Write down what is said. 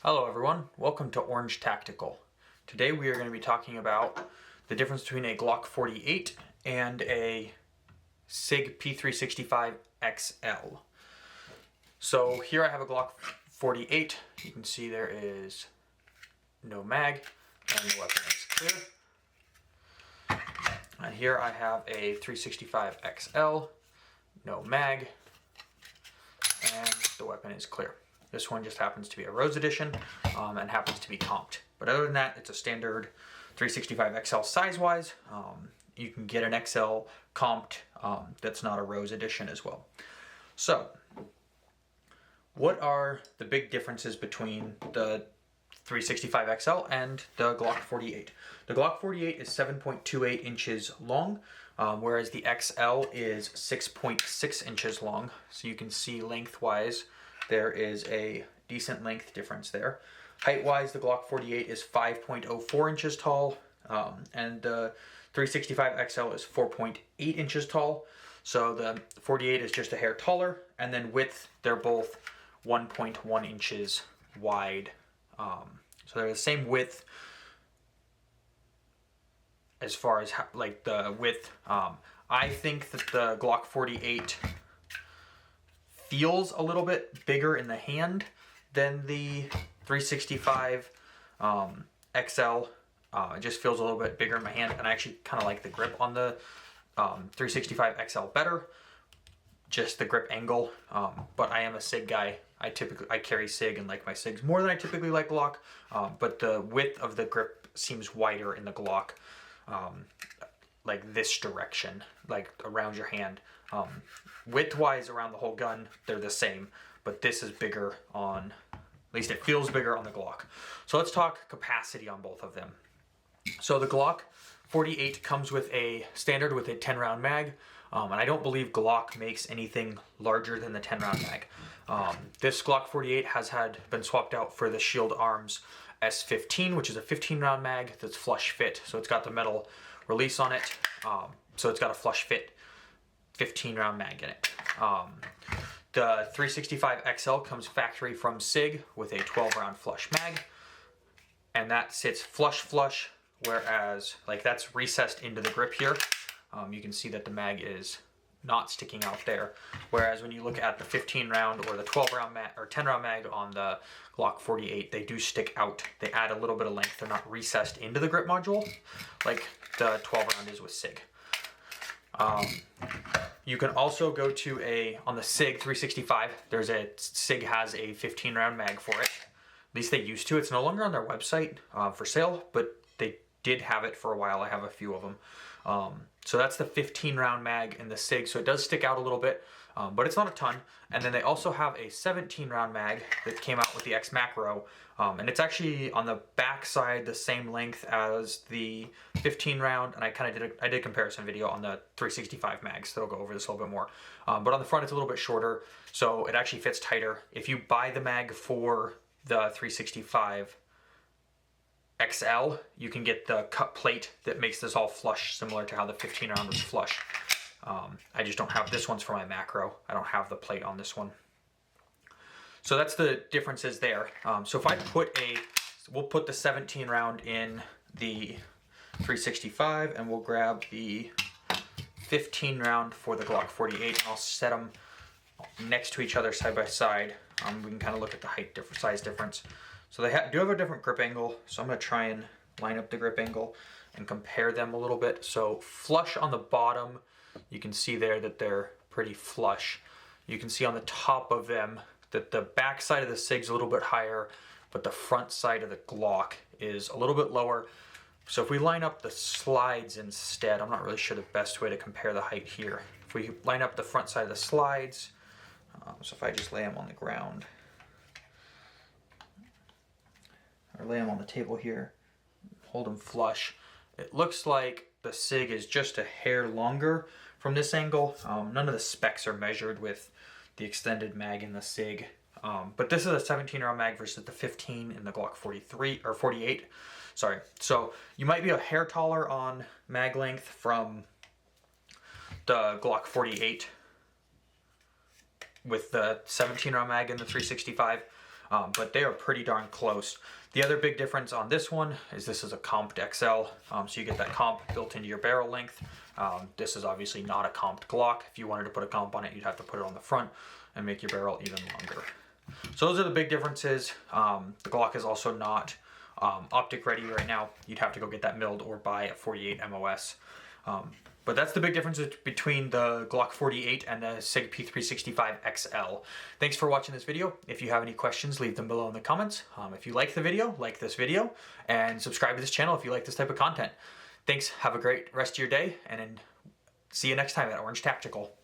Hello everyone, welcome to Orange Tactical. Today we are going to be talking about the difference between a Glock 48 and a SIG P365XL. So here I have a Glock 48. You can see there is no mag and the weapon is clear. And here I have a 365XL, no mag, and the weapon is clear. This one just happens to be a Rose Edition and happens to be comped. But other than that, it's a standard 365XL size-wise. You can get an XL comped that's not a Rose Edition as well. So, what are the big differences between the 365XL and the Glock 48? The Glock 48 is 7.28 inches long, whereas the XL is 6.6 inches long. So you can see lengthwise there is a decent length difference there. Height-wise, the Glock 48 is 5.04 inches tall, and the 365XL is 4.8 inches tall. So the 48 is just a hair taller, and then width, they're both 1.1 inches wide. So they're the same width as far as like the width. I think that the Glock 48 feels a little bit bigger in the hand than the 365 XL. It just feels a little bit bigger in my hand, and I actually kind of like the grip on the 365 XL better, just the grip angle. But I am a SIG guy. I carry SIG and like my SIGs more than I typically like Glock, but the width of the grip seems wider in the Glock, like this direction, like around your hand. Width-wise around the whole gun, they're the same, but this is bigger on, at least it feels bigger on the Glock. So let's talk capacity on both of them. So the Glock 48 comes with a standard with a 10-round mag, and I don't believe Glock makes anything larger than the 10-round mag. This Glock 48 has been swapped out for the Shield Arms S15, which is a 15-round mag that's flush fit. So it's got the metal release on it, so it's got a flush fit 15-round mag in it. The 365XL comes factory from SIG with a 12-round flush mag, and that sits flush, whereas like that's recessed into the grip here. You can see that the mag is not sticking out there, whereas when you look at the 15-round or the 12-round mag or 10-round mag on the Glock 48, they do stick out. They add a little bit of length. They're not recessed into the grip module like the 12-round is with SIG. You can also go to on the SIG 365, SIG has a 15-round mag for it. At least they used to. It's no longer on their website for sale, but they did have it for a while. I have a few of them. So that's the 15-round mag in the SIG, so it does stick out a little bit, but it's not a ton. And then they also have a 17-round mag that came out with the X Macro, and it's actually on the back side the same length as the 15-round, and I did a comparison video on the 365 mags, so I'll go over this a little bit more. But on the front it's a little bit shorter, so it actually fits tighter. If you buy the mag for the 365 XL, you can get the cut plate that makes this all flush, similar to how the 15-round was flush. I just don't have, this one's for my macro. I don't have the plate on this one. So that's the differences there. So if I we'll put the 17-round in the 365, and we'll grab the 15-round for the Glock 48, and I'll set them next to each other side by side. We can kind of look at the size difference. So they do have a different grip angle, so I'm going to try and line up the grip angle and compare them a little bit. So flush on the bottom, you can see there that they're pretty flush. You can see on the top of them that the back side of the SIG's a little bit higher, but the front side of the Glock is a little bit lower. So if we line up the slides instead, I'm not really sure the best way to compare the height here. If we line up the front side of the slides, so if I just lay them on the ground, or lay them on the table here, hold them flush, it looks like the SIG is just a hair longer from this angle. None of the specs are measured with the extended mag in the SIG, but this is a 17-round mag versus the 15 in the Glock 43 or 48. Sorry. So you might be a hair taller on mag length from the Glock 48 with the 17-round mag in the 365. but they are pretty darn close. The other big difference on this one is this is a comped XL, so you get that comp built into your barrel length. This is obviously not a comped Glock. If you wanted to put a comp on it, you'd have to put it on the front and make your barrel even longer. So those are the big differences. The Glock is also not optic ready right now. You'd have to go get that milled or buy a 48 MOS. But that's the big difference between the Glock 48 and the SIG P365XL. Thanks for watching this video. If you have any questions, leave them below in the comments. If you like the video, like this video, and subscribe to this channel if you like this type of content. Thanks, have a great rest of your day, and see you next time at Orange Tactical.